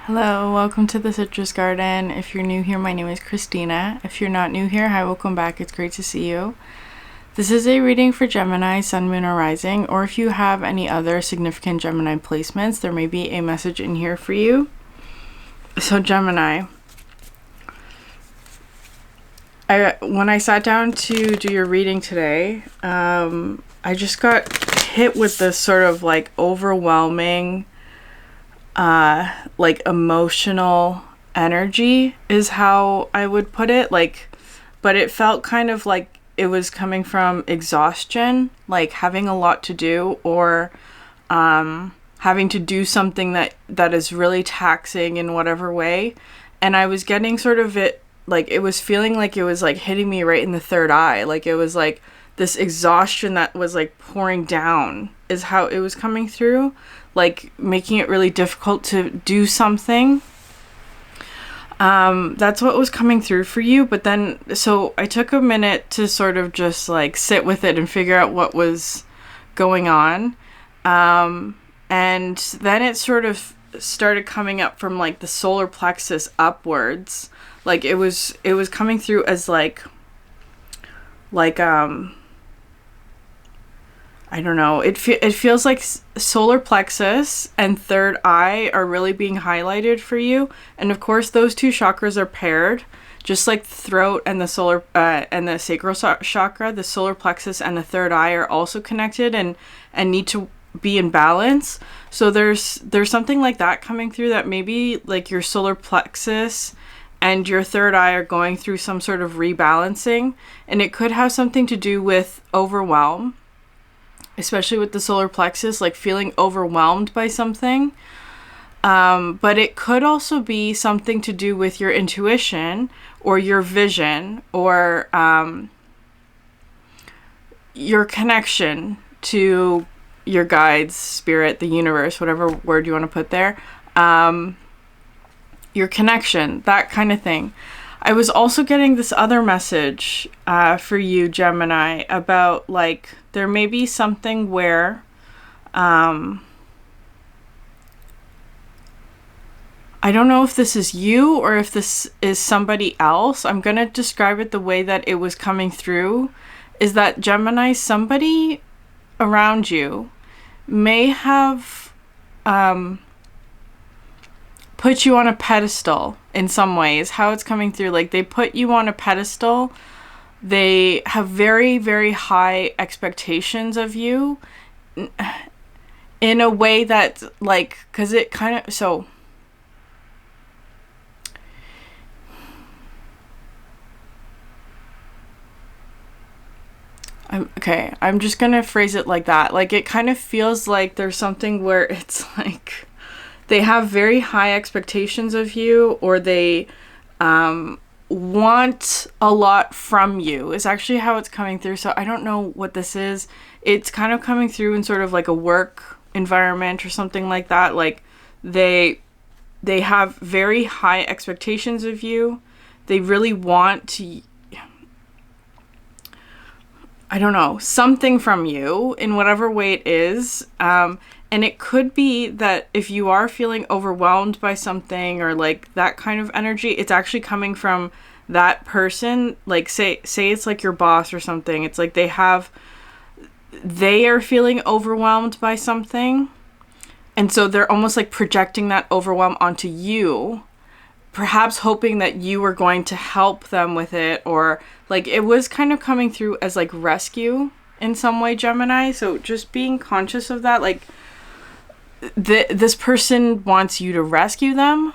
Hello, welcome to the Citrus Garden. If you're new here, my name is Christina. If you're not new here, hi, welcome back. It's great to see you. This is a reading for Gemini, Sun, Moon, or Rising, or if you have any other significant Gemini placements, there may be a message in here for you. So Gemini, when I sat down to do your reading today, I just got hit with this sort of like overwhelming like emotional energy is how I would put it, but it felt kind of like it was coming from exhaustion, like having a lot to do, or having to do something that is really taxing in whatever way. And I was getting sort of it, like it was feeling like it was like hitting me right in the third eye, like it was like this exhaustion that was like pouring down is how it was coming through, like making it really difficult to do something. That's what was coming through for you. But then, so I took a minute to sort of just like sit with it and figure out what was going on. And then it sort of started coming up from like the solar plexus upwards. Like it was coming through as like I don't know. It feels like solar plexus and third eye are really being highlighted for you. And of course, those two chakras are paired, just like the throat and the solar and the sacral chakra. The solar plexus and the third eye are also connected and need to be in balance. So there's something like that coming through, that maybe like your solar plexus and your third eye are going through some sort of rebalancing, and it could have something to do with overwhelm. Especially with the solar plexus, like feeling overwhelmed by something. But it could also be something to do with your intuition or your vision or your connection to your guides, spirit, the universe, whatever word you want to put there. Your connection, that kind of thing. I was also getting this other message for you, Gemini, about like there may be something where I don't know if this is you or if this is somebody else. I'm going to describe it the way that it was coming through, is that Gemini, somebody around you may have put you on a pedestal in some ways, how it's coming through. Like they put you on a pedestal. They have very, very high expectations of you in a way that like, because it kind of, so I'm just gonna phrase it like that. Like it kind of feels like there's something where it's like they have very high expectations of you, or they want a lot from you, is actually how it's coming through. So I don't know what this is. It's kind of coming through in sort of like a work environment or something like that. Like they have very high expectations of you. They really want to, I don't know, something from you in whatever way it is. And it could be that if you are feeling overwhelmed by something or like that kind of energy, it's actually coming from that person. Like say it's like your boss or something. It's like they are feeling overwhelmed by something. And so they're almost like projecting that overwhelm onto you, perhaps hoping that you are going to help them with it, or like it was kind of coming through as like rescue in some way, Gemini. So just being conscious of that, like this person wants you to rescue them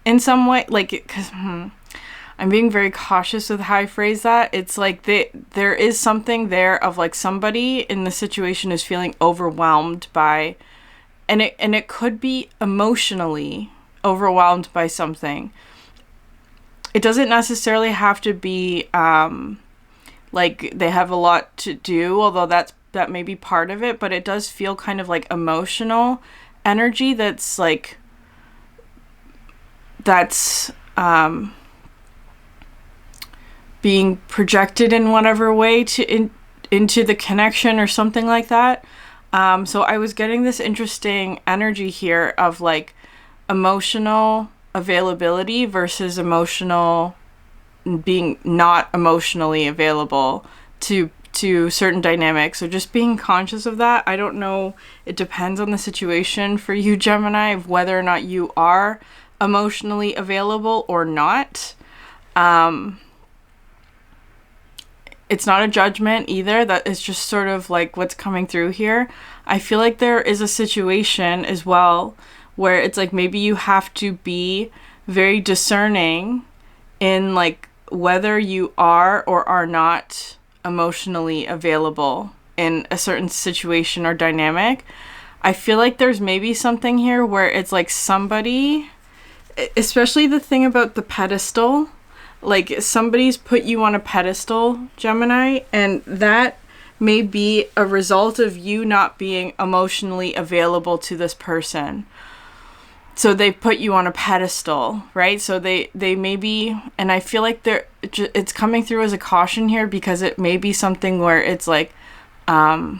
in some way, like, because I'm being very cautious with how I phrase that. It's like there is something there of like somebody in the situation is feeling overwhelmed by, and it could be emotionally overwhelmed by something. It doesn't necessarily have to be like they have a lot to do, although that may be part of it, but it does feel kind of like emotional energy that's like being projected in whatever way into the connection or something like that. So I was getting this interesting energy here of like emotional availability versus emotional being not emotionally available to certain dynamics. So just being conscious of that. I don't know, it depends on the situation for you, Gemini, of whether or not you are emotionally available or not. It's not a judgment either. That is just sort of like what's coming through here. I feel like there is a situation as well where it's like maybe you have to be very discerning in like whether you are or are not emotionally available in a certain situation or dynamic. I feel like there's maybe something here where it's like somebody, especially the thing about the pedestal, like somebody's put you on a pedestal, Gemini, and that may be a result of you not being emotionally available to this person. So they put you on a pedestal, right? So they may be, and I feel like it's coming through as a caution here because it may be something where it's like, there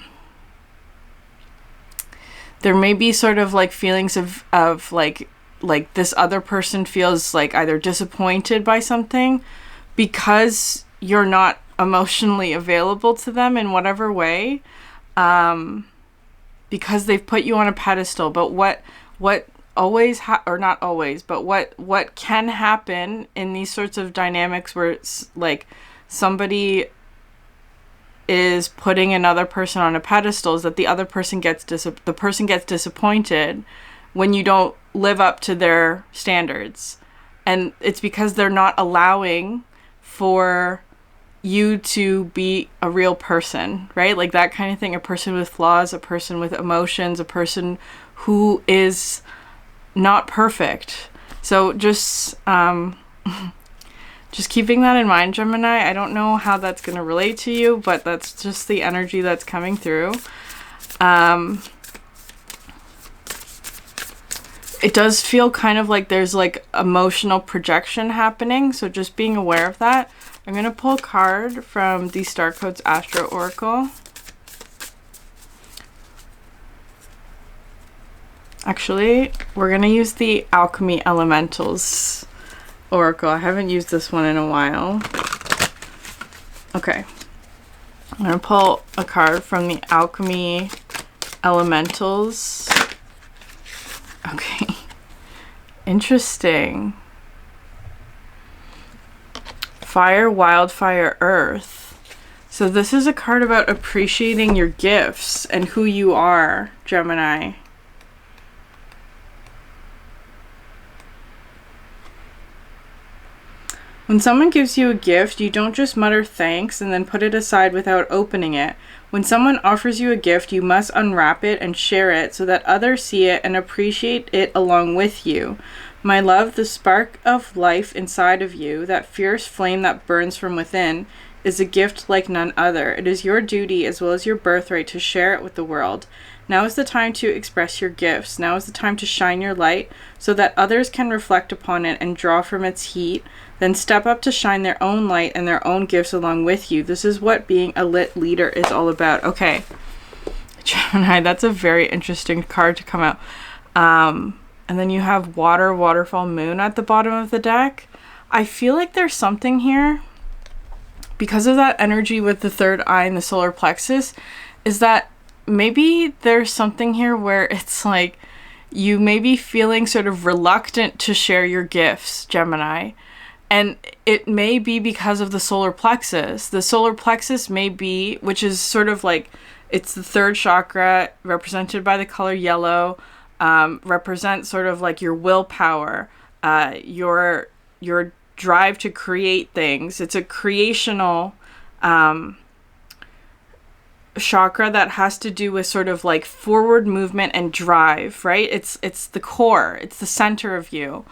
may be sort of like feelings of like this other person feels like either disappointed by something because you're not emotionally available to them in whatever way, because they've put you on a pedestal. But what always or not always, but what can happen in these sorts of dynamics where it's like somebody is putting another person on a pedestal is that the other person gets disappointed when you don't live up to their standards, and it's because they're not allowing for you to be a real person, right? Like that kind of thing. A person with flaws, a person with emotions, a person who is not perfect. So just keeping that in mind, Gemini. I don't know how that's going to relate to you, but that's just the energy that's coming through. It does feel kind of like there's like emotional projection happening, so just being aware of that. I'm going to pull a card from the Starcodes Astro Oracle. Actually, we're going to use the Alchemy Elementals Oracle. I haven't used this one in a while. Okay. I'm going to pull a card from the Alchemy Elementals. Okay. Interesting. Fire, Wildfire, Earth. So this is a card about appreciating your gifts and who you are, Gemini. When someone gives you a gift, you don't just mutter thanks and then put it aside without opening it. When someone offers you a gift, you must unwrap it and share it so that others see it and appreciate it along with you. My love, the spark of life inside of you, that fierce flame that burns from within, is a gift like none other. It is your duty as well as your birthright to share it with the world. Now is the time to express your gifts. Now is the time to shine your light so that others can reflect upon it and draw from its heat. Then step up to shine their own light and their own gifts along with you. This is what being a lit leader is all about. Okay, Gemini, that's a very interesting card to come out. And then you have Water, Waterfall, Moon at the bottom of the deck. I feel like there's something here because of that energy with the third eye and the solar plexus, is that maybe there's something here where it's like you may be feeling sort of reluctant to share your gifts, Gemini. And it may be because of the solar plexus. The solar plexus may be, which is sort of like, it's the third chakra represented by the color yellow, represents sort of like your willpower, your drive to create things. It's a creational chakra that has to do with sort of like forward movement and drive, right? It's the core, it's the center of you.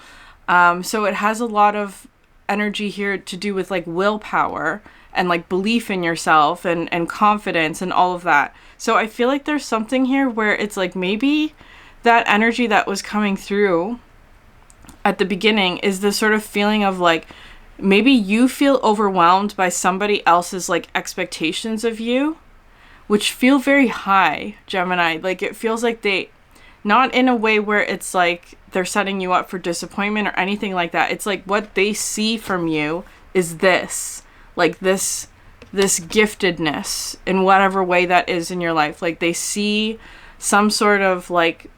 So it has a lot of energy here to do with like willpower and like belief in yourself and confidence and all of that. So I feel like there's something here where it's like maybe that energy that was coming through at the beginning is the sort of feeling of like maybe you feel overwhelmed by somebody else's like expectations of you, which feel very high, Gemini. Like it feels like not in a way where it's like they're setting you up for disappointment or anything like that. It's like what they see from you is this, like this giftedness in whatever way that is in your life. Like they see some sort of like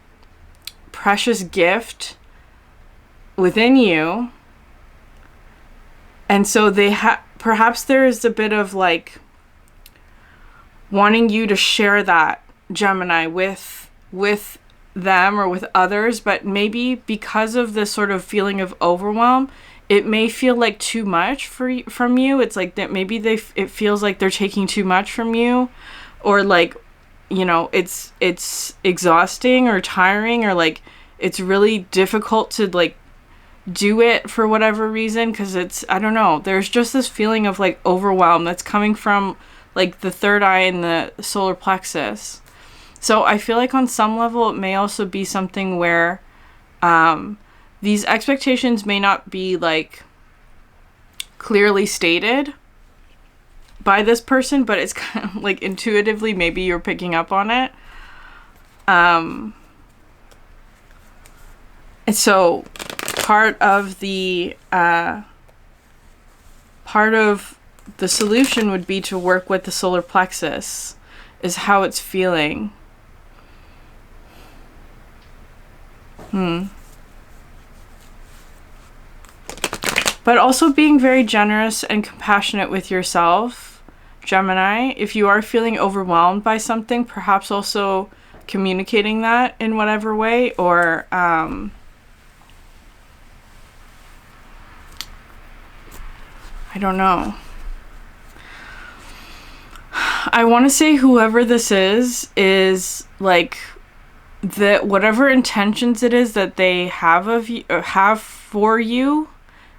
precious gift within you. And so they perhaps there is a bit of like wanting you to share that, Gemini, with them or with others, but maybe because of this sort of feeling of overwhelm, it may feel like too much from you. It's like that maybe it feels like they're taking too much from you, or like, you know, it's exhausting or tiring, or like it's really difficult to like do it for whatever reason, because it's, I don't know, there's just this feeling of like overwhelm that's coming from like the third eye and the solar plexus. So I feel like on some level it may also be something where these expectations may not be like clearly stated by this person, but it's kind of like intuitively maybe you're picking up on it. And so part of the solution would be to work with the solar plexus, is how it's feeling. But also being very generous and compassionate with yourself, Gemini. If you are feeling overwhelmed by something, perhaps also communicating that in whatever way, or I don't know. I want to say whoever this is like that whatever intentions it is that they have of you or have for you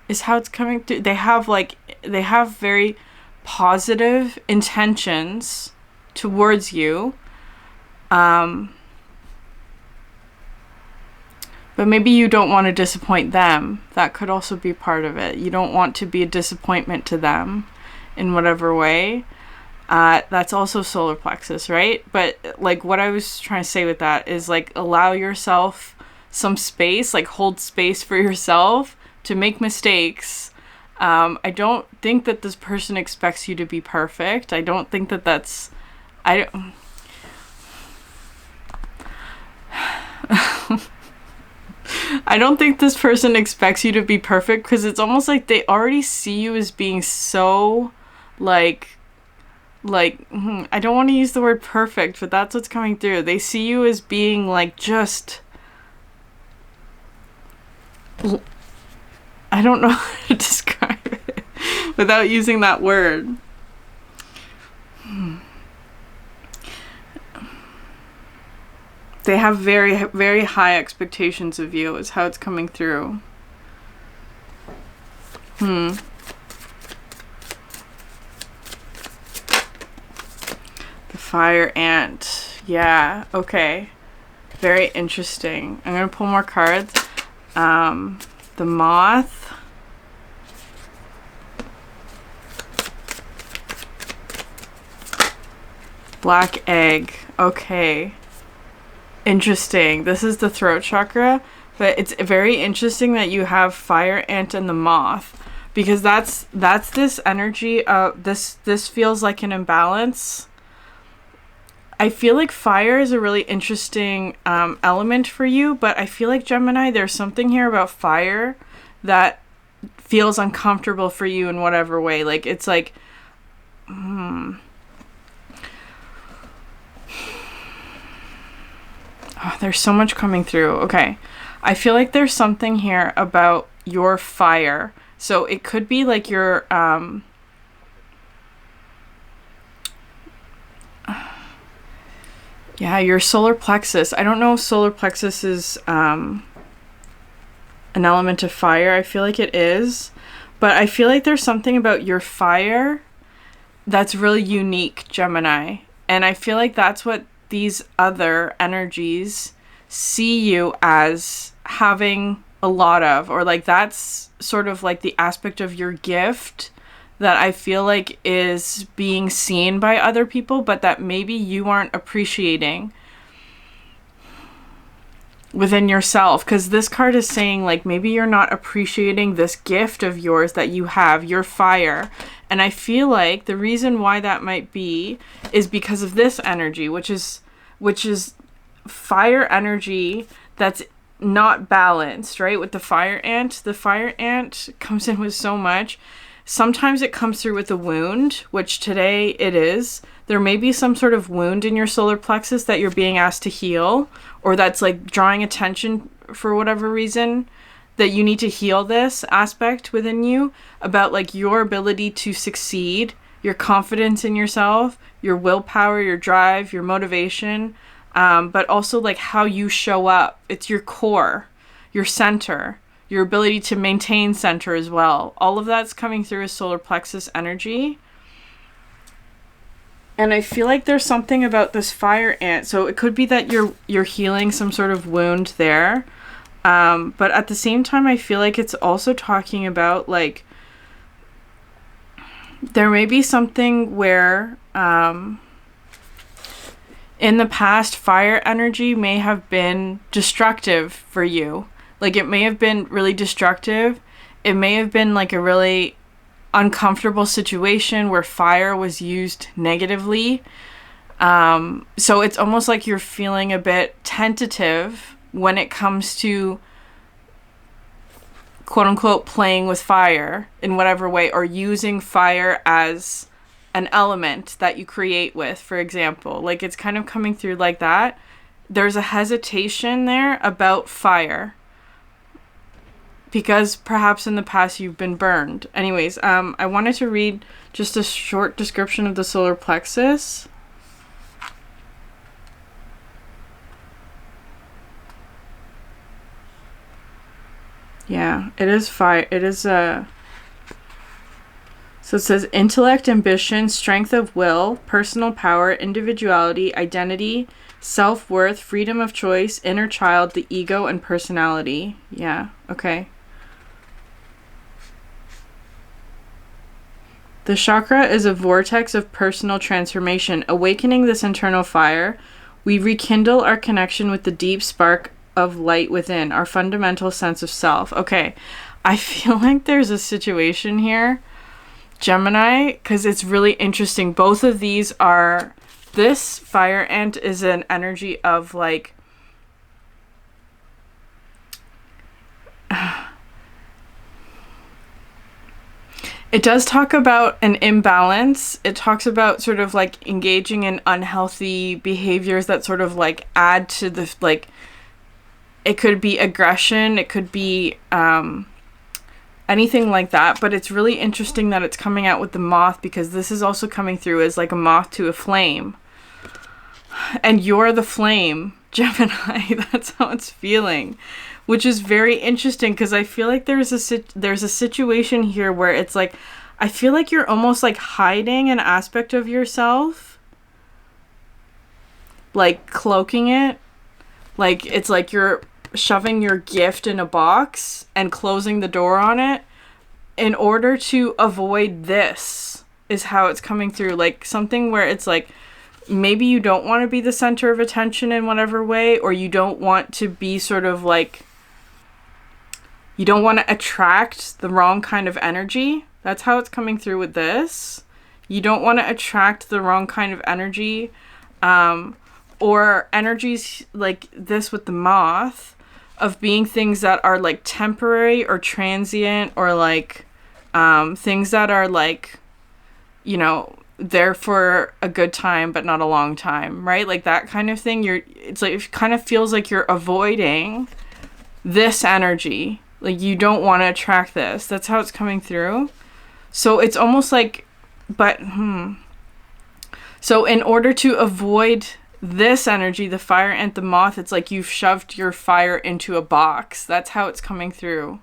is how it's coming through. They have very positive intentions towards you. But maybe you don't want to disappoint them. That could also be part of it. You don't want to be a disappointment to them in whatever way. That's also solar plexus, right? But like what I was trying to say with that is like allow yourself some space, like hold space for yourself to make mistakes. I don't think that this person expects you to be perfect. I don't think that that's... I don't think this person expects you to be perfect, because it's almost like they already see you as being so I don't want to use the word perfect, but that's what's coming through. They see you as being like just... I don't know how to describe it without using that word. They have very, very high expectations of you, is how it's coming through. The fire ant. Yeah, okay. Very interesting. I'm going to pull more cards. The moth. Black egg. Okay. Interesting. This is the throat chakra, but it's very interesting that you have fire ant and the moth, because that's this energy of this feels like an imbalance. I feel like fire is a really interesting element for you, but I feel like Gemini, there's something here about fire that feels uncomfortable for you in whatever way. Like it's like Oh, there's so much coming through. Okay. I feel like there's something here about your fire. So it could be like your your solar plexus. I don't know if solar plexus is an element of fire. I feel like it is. But I feel like there's something about your fire that's really unique, Gemini. And I feel like that's what these other energies see you as having a lot of, or like that's sort of like the aspect of your gift that I feel like is being seen by other people, but that maybe you aren't appreciating. within yourself, because this card is saying like maybe you're not appreciating this gift of yours that you have, your fire. And I feel like the reason why that might be is because of this energy, which is fire energy that's not balanced, right? With the fire ant comes in with so much. Sometimes it comes through with a wound, which today it is. There may be some sort of wound in your solar plexus that you're being asked to heal, or that's like drawing attention for whatever reason, that you need to heal this aspect within you about like your ability to succeed, your confidence in yourself, your willpower, your drive, your motivation, but also like how you show up. It's your core, your center, your ability to maintain center as well. All of that's coming through as solar plexus energy. And I feel like there's something about this fire ant. So it could be that you're healing some sort of wound there. But at the same time, I feel like it's also talking about like there may be something where in the past, fire energy may have been destructive for you. Like it may have been really destructive. It may have been like a really uncomfortable situation where fire was used negatively. So it's almost like you're feeling a bit tentative when it comes to quote unquote playing with fire in whatever way, or using fire as an element that you create with, for example. Like it's kind of coming through like that. There's a hesitation there about fire because perhaps in the past you've been burned. Anyways, I wanted to read just a short description of the solar plexus. Yeah, it is fire. It is so it says intellect, ambition, strength of will, personal power, individuality, identity, self-worth, freedom of choice, inner child, the ego, and personality. Yeah, okay. The chakra is a vortex of personal transformation. Awakening this internal fire, we rekindle our connection with the deep spark of light within, our fundamental sense of self. Okay, I feel like there's a situation here, Gemini, because it's really interesting. Both of these are, this fire ant is an energy of like, it does talk about an imbalance. It talks about sort of like engaging in unhealthy behaviors that sort of like add to the, like, it could be aggression, it could be anything like that. But it's really interesting that it's coming out with the moth, because this is also coming through as like a moth to a flame. And you're the flame, Gemini. That's how it's feeling, which is very interesting, because I feel like there's a situation here where it's like, I feel like you're almost like hiding an aspect of yourself, like cloaking it. Like it's like you're shoving your gift in a box and closing the door on it in order to avoid this, is how it's coming through. Like something where it's like, maybe you don't want to be the center of attention in whatever way, or you don't want to be sort of like, you don't want to attract the wrong kind of energy. That's how it's coming through with this. You don't want to attract the wrong kind of energy, or energies like this with the moth, of being things that are like temporary or transient, or like things that are like, you know, there for a good time but not a long time, right? Like that kind of thing. It's like, it kind of feels like you're avoiding this energy. Like you don't want to attract this. That's how it's coming through. So it's almost like, so in order to avoid this energy, the fire and the moth, it's like you've shoved your fire into a box. That's how it's coming through.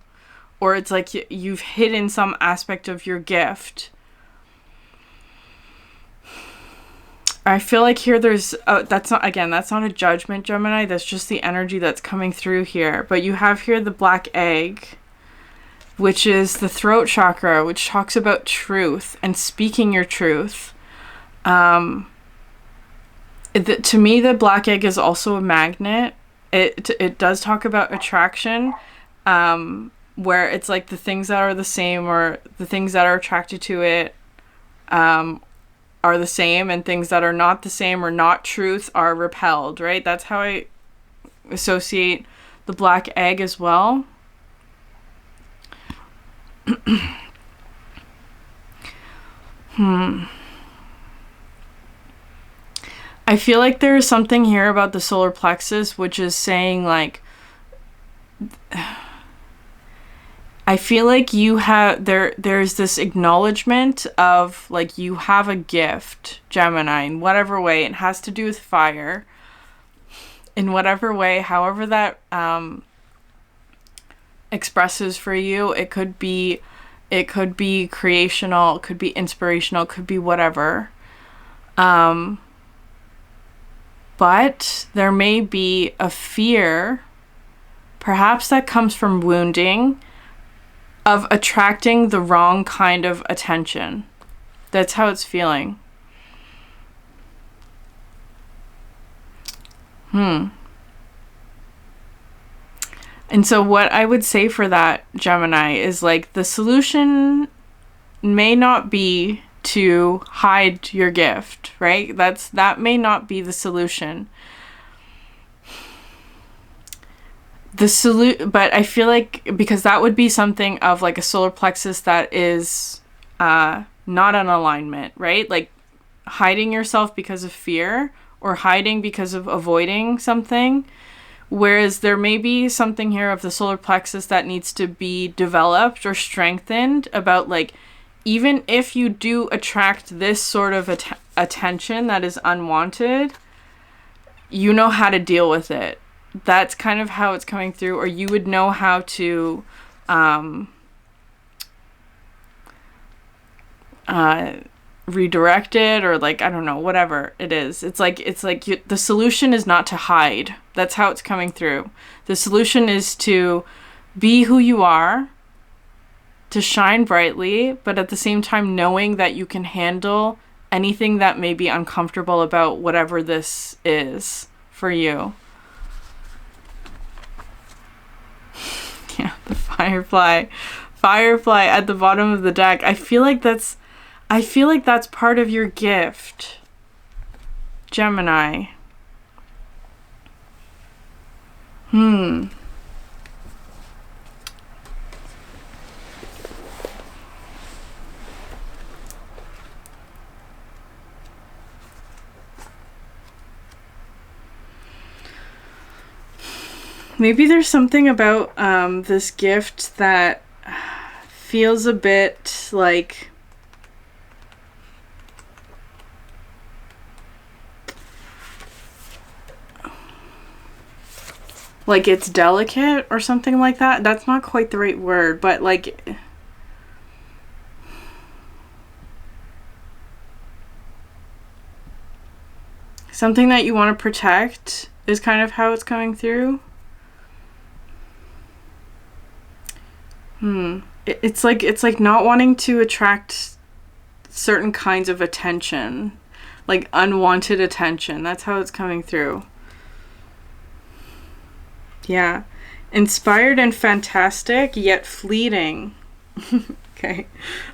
Or it's like you've hidden some aspect of your gift. I feel like here there's, that's not a judgment, Gemini. That's just the energy that's coming through here. But you have here the black egg, which is the throat chakra, which talks about truth and speaking your truth. To me, the black egg is also a magnet. it does talk about attraction, where it's like the things that are the same or the things that are attracted to it are the same, and things that are not the same or not truth are repelled, right? That's how I associate the black egg as well. I feel like there is something here about the solar plexus, which is saying like, I feel like you have, there's this acknowledgement of like, you have a gift, Gemini, in whatever way. It has to do with fire. In whatever way, however that expresses for you. It could be creational, it could be inspirational, it could be whatever. But there may be a fear, perhaps that comes from wounding, of attracting the wrong kind of attention. That's how it's feeling. And so what I would say for that, Gemini, is like the solution may not be to hide your gift, right? That may not be the solution. But I feel like, because that would be something of like a solar plexus that is not an alignment, right? Like hiding yourself because of fear or hiding because of avoiding something. Whereas there may be something here of the solar plexus that needs to be developed or strengthened about like, even if you do attract this sort of attention that is unwanted, you know how to deal with it. That's kind of how it's coming through, or you would know how to redirect it, or like, I don't know, whatever it is. It's like the solution is not to hide. That's how it's coming through. The solution is to be who you are, to shine brightly, but at the same time knowing that you can handle anything that may be uncomfortable about whatever this is for you. Yeah, the Firefly at the bottom of the deck. I feel like that's part of your gift, Gemini. Maybe there's something about this gift that feels a bit like it's delicate or something like that. That's not quite the right word, but like something that you want to protect is kind of how it's coming through. It's like not wanting to attract certain kinds of attention, like unwanted attention. That's how it's coming through. Yeah. Inspired and fantastic, yet fleeting. Okay.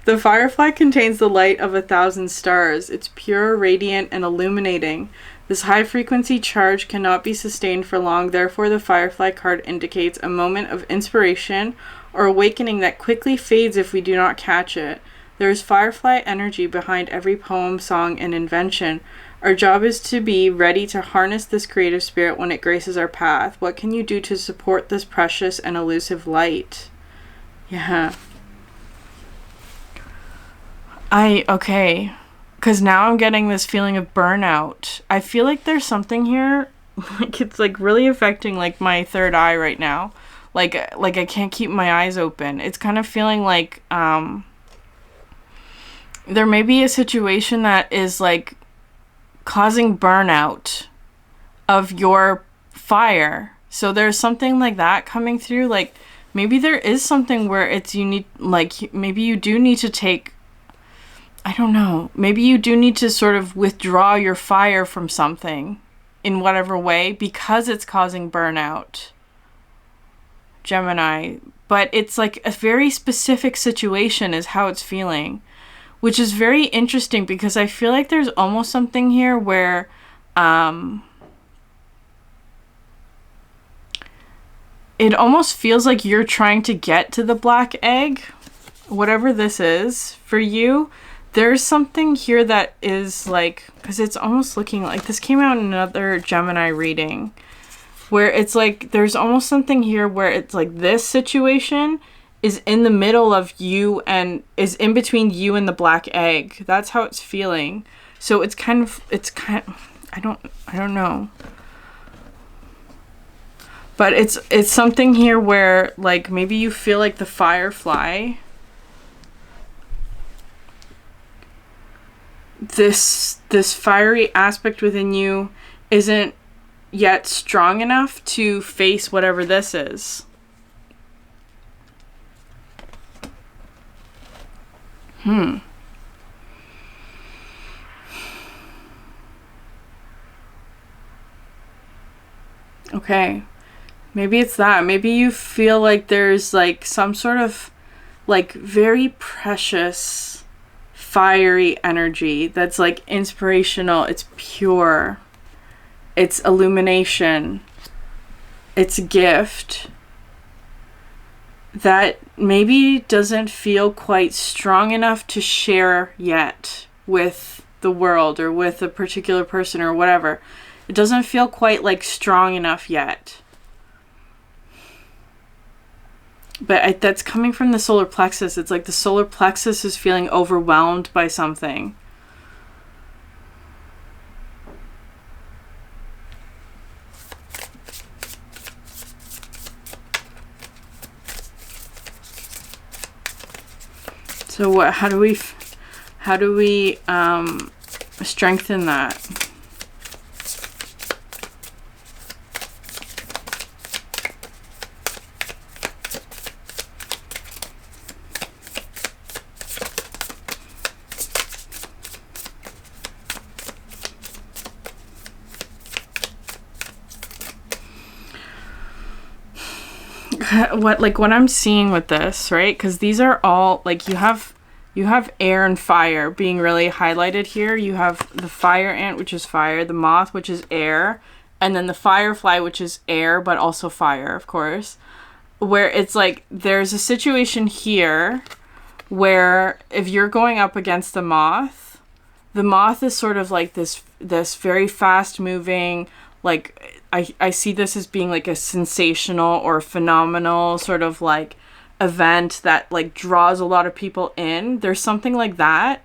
The Firefly contains the light of 1,000 stars. It's pure, radiant, and illuminating. This high-frequency charge cannot be sustained for long. Therefore, the Firefly card indicates a moment of inspiration or awakening that quickly fades if we do not catch it. There is Firefly energy behind every poem, song, and invention. Our job is to be ready to harness this creative spirit when it graces our path. What can you do to support this precious and elusive light? Yeah. Okay. Because now I'm getting this feeling of burnout. I feel like there's something here, like it's like really affecting like my third eye right now. Like I can't keep my eyes open. It's kind of feeling like there may be a situation that is like causing burnout of your fire. So there's something like that coming through. Like maybe there is something where it's you need, like maybe you do need to take, I don't know, maybe you do need to sort of withdraw your fire from something in whatever way because it's causing burnout, Gemini. But it's like a very specific situation is how it's feeling, which is very interesting because I feel like there's almost something here where it almost feels like you're trying to get to the black egg, whatever this is for you. There's something here that is like, because it's almost looking like, this came out in another Gemini reading, where it's like, there's almost something here where it's like this situation is in the middle of you and is in between you and the black egg. That's how it's feeling. So it's kind of, I don't know. But it's something here where like maybe you feel like the Firefly, this fiery aspect within you isn't yet strong enough to face whatever this is. Okay. Maybe it's that. Maybe you feel like there's like some sort of like very precious fiery energy that's like inspirational. It's pure. It's illumination. It's a gift that maybe doesn't feel quite strong enough to share yet with the world or with a particular person or whatever. It doesn't feel quite like strong enough yet. But that's coming from the solar plexus. It's like the solar plexus is feeling overwhelmed by something. So what? How do we strengthen that? What I'm seeing with this, right? Because these are all like you have air and fire being really highlighted here. You have the fire ant, which is fire, the moth, which is air, and then the firefly, which is air but also fire, of course. Where it's like there's a situation here where if you're going up against the moth is sort of like this very fast moving, like I see this as being like a sensational or phenomenal sort of like event that like draws a lot of people in. There's something like that.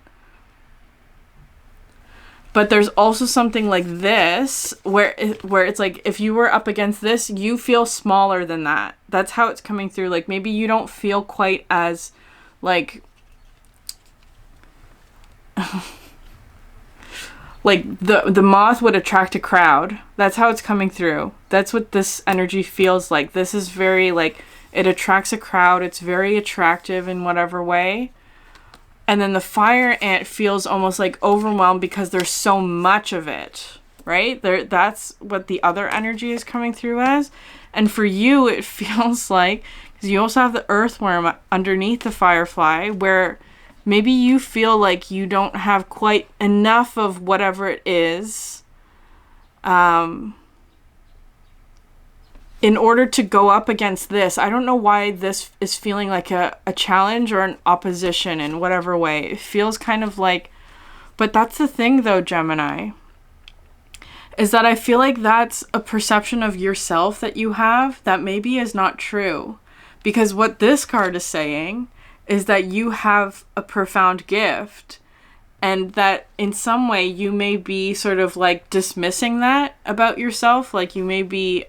But there's also something like this where it's like if you were up against this, you feel smaller than that. That's how it's coming through. Like maybe you don't feel quite as like like the moth would attract a crowd. That's how it's coming through. That's what this energy feels like. This is very like it attracts a crowd. It's very attractive in whatever way. And then the fire ant feels almost like overwhelmed because there's so much of it, right? That's what the other energy is coming through as. And for you, it feels like, because you also have the earthworm underneath the firefly, where maybe you feel like you don't have quite enough of whatever it is in order to go up against this. I don't know why this is feeling like a challenge or an opposition in whatever way. It feels kind of like, but that's the thing though, Gemini, is that I feel like that's a perception of yourself that you have that maybe is not true. Because what this card is saying is that you have a profound gift and that in some way you may be sort of like dismissing that about yourself. Like you may be,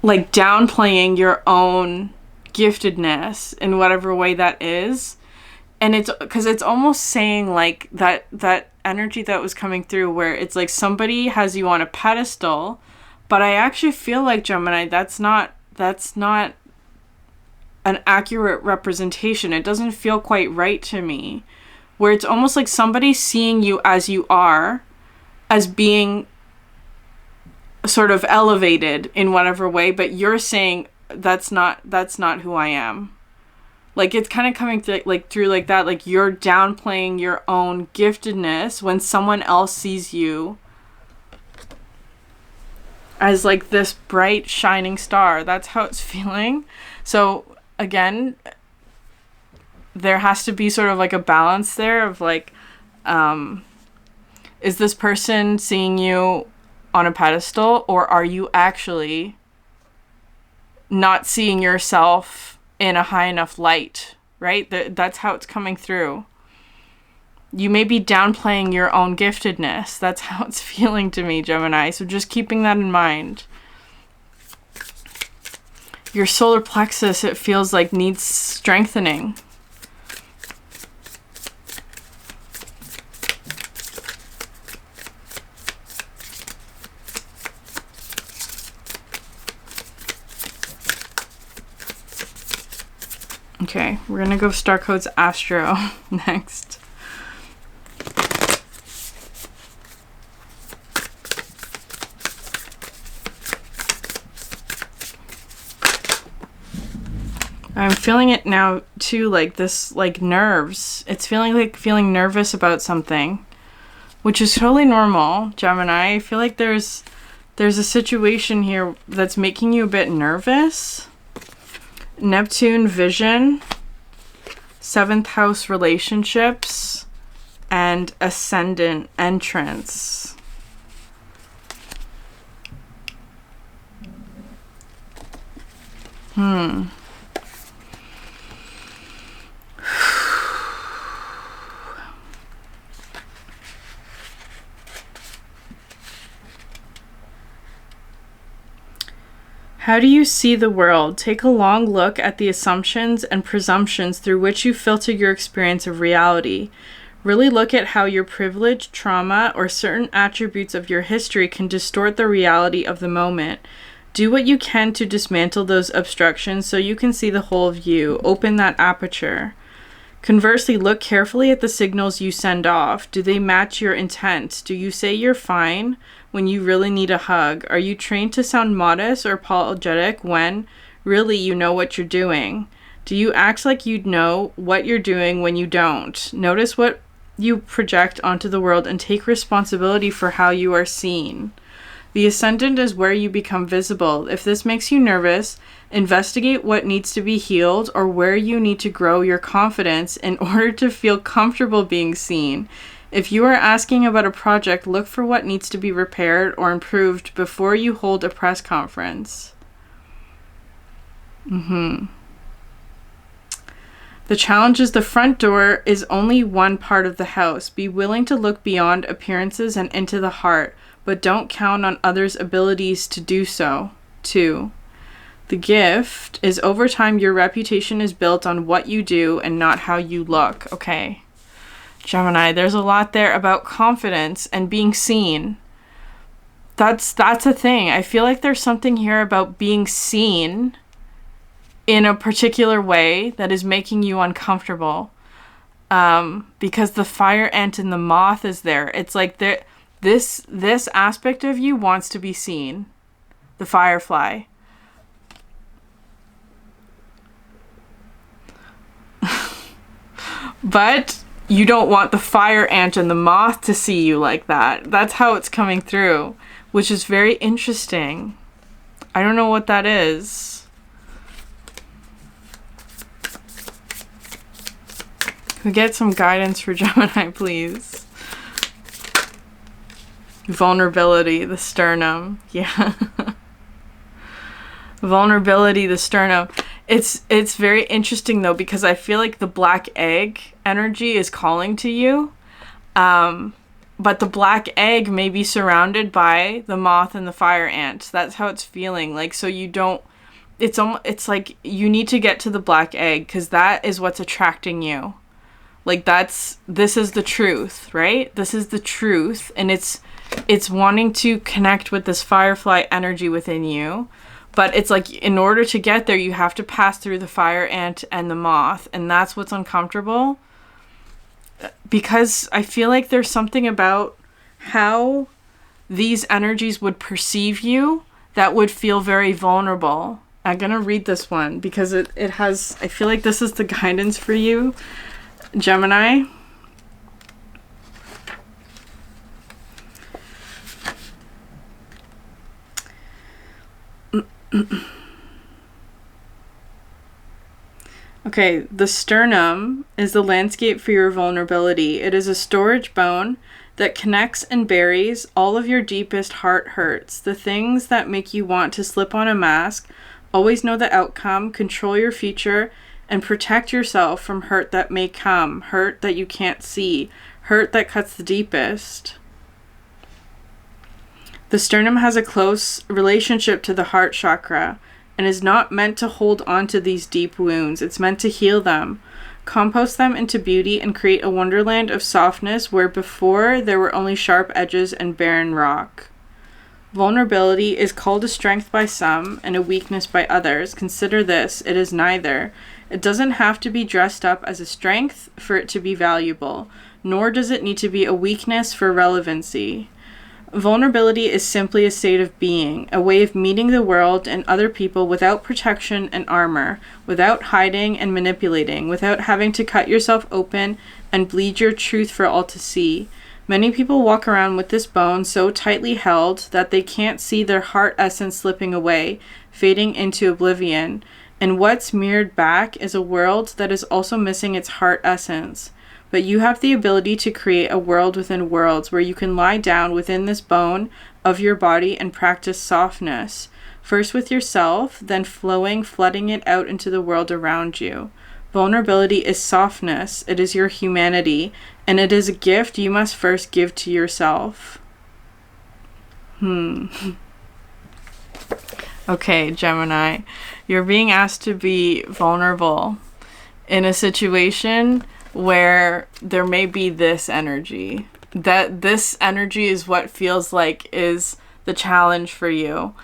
like downplaying your own giftedness in whatever way that is. And it's because it's almost saying like that energy that was coming through where it's like somebody has you on a pedestal, but I actually feel like, Gemini, that's not an accurate representation. It doesn't feel quite right to me. where it's almost like somebody seeing you as you are, as being sort of elevated in whatever way, but you're saying that's not who I am. Like, it's kind of coming through like that, like you're downplaying your own giftedness when someone else sees you as like this bright shining star. That's how it's feeling. So again, there has to be sort of like a balance there of like, is this person seeing you on a pedestal, or are you actually not seeing yourself in a high enough light, right? That's how it's coming through. You may be downplaying your own giftedness. That's how it's feeling to me, Gemini. So just keeping that in mind. Your solar plexus, it feels like, needs strengthening. Okay, we're gonna go Starcodes Astro next. I'm feeling it now too, like this, like nerves. It's feeling nervous about something, which is totally normal, Gemini. I feel like there's a situation here that's making you a bit nervous. Neptune vision, 7th house relationships, and ascendant entrance. How do you see the world? Take a long look at the assumptions and presumptions through which you filter your experience of reality. Really look at how your privilege, trauma, or certain attributes of your history can distort the reality of the moment. Do what you can to dismantle those obstructions so you can see the whole of you. Open that aperture. Conversely, look carefully at the signals you send off. Do they match your intent? Do you say you're fine when you really need a hug? Are you trained to sound modest or apologetic when really you know what you're doing? Do you act like you know what you're doing when you don't? Notice what you project onto the world and take responsibility for how you are seen. The ascendant is where you become visible. If this makes you nervous, investigate what needs to be healed or where you need to grow your confidence in order to feel comfortable being seen. If you are asking about a project, look for what needs to be repaired or improved before you hold a press conference. The challenge is the front door is only one part of the house. Be willing to look beyond appearances and into the heart, but don't count on others' abilities to do so. 2. The gift is over time your reputation is built on what you do and not how you look. Okay. Gemini, there's a lot there about confidence and being seen. That's a thing. I feel like there's something here about being seen in a particular way that is making you uncomfortable. Because the fire ant and the moth is there. It's like this aspect of you wants to be seen. The firefly. But you don't want the fire ant and the moth to see you like that. That's how it's coming through, which is very interesting. I don't know what that is. Can we get some guidance for Gemini, please? Vulnerability, the sternum. Yeah. Vulnerability, the sternum. It's very interesting though, because I feel like the black egg energy is calling to you. But the black egg may be surrounded by the moth and the fire ant. That's how it's feeling. Like, so you don't, it's like you need to get to the black egg because that is what's attracting you. Like this is the truth, right? This is the truth. And it's wanting to connect with this firefly energy within you. But it's like, in order to get there, you have to pass through the fire ant and the moth. And that's what's uncomfortable. because I feel like there's something about how these energies would perceive you that would feel very vulnerable. I'm gonna read this one because it has, I feel like this is the guidance for you, Gemini. Okay, the sternum is the landscape for your vulnerability. It is a storage bone that connects and buries all of your deepest heart hurts, the things that make you want to slip on a mask, always know the outcome, control your future, and protect yourself from hurt that may come, hurt that you can't see, hurt that cuts the deepest. The sternum has a close relationship to the heart chakra and is not meant to hold on to these deep wounds. It's meant to heal them, compost them into beauty, and create a wonderland of softness where before there were only sharp edges and barren rock. Vulnerability is called a strength by some and a weakness by others. Consider this, it is neither. It doesn't have to be dressed up as a strength for it to be valuable, nor does it need to be a weakness for relevancy. Vulnerability is simply a state of being, a way of meeting the world and other people without protection and armor, without hiding and manipulating, without having to cut yourself open and bleed your truth for all to see. Many people walk around with this bone so tightly held that they can't see their heart essence slipping away, fading into oblivion, and what's mirrored back is a world that is also missing its heart essence. But you have the ability to create a world within worlds where you can lie down within this bone of your body and practice softness, first with yourself, then flooding it out into the world around you. Vulnerability is softness, it is your humanity, and it is a gift you must first give to yourself. Okay, Gemini, you're being asked to be vulnerable in a situation where there may be this energy. That this energy is what feels like is the challenge for you.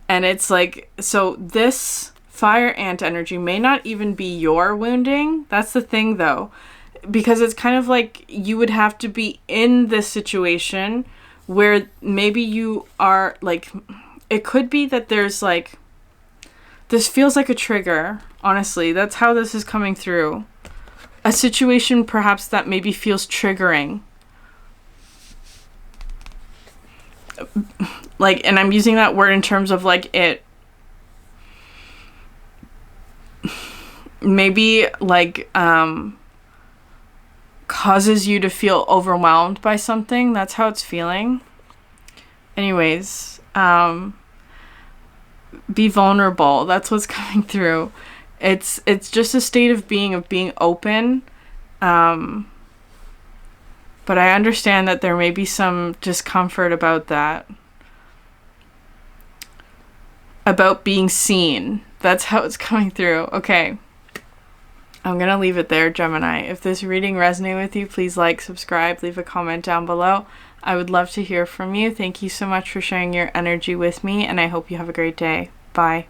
And it's like, so this fire ant energy may not even be your wounding. That's the thing though. Because it's kind of like you would have to be in this situation where maybe you are like, it could be that there's like, this feels like a trigger. Honestly, that's how this is coming through. A situation perhaps that maybe feels triggering. Like, and I'm using that word in terms of like it maybe like causes you to feel overwhelmed by something. That's how it's feeling. Anyways, be vulnerable. That's what's coming through. It's just a state of being open. But I understand that there may be some discomfort about that. About being seen. That's how it's coming through. Okay. I'm going to leave it there, Gemini. If this reading resonated with you, please like, subscribe, leave a comment down below. I would love to hear from you. Thank you so much for sharing your energy with me, and I hope you have a great day. Bye.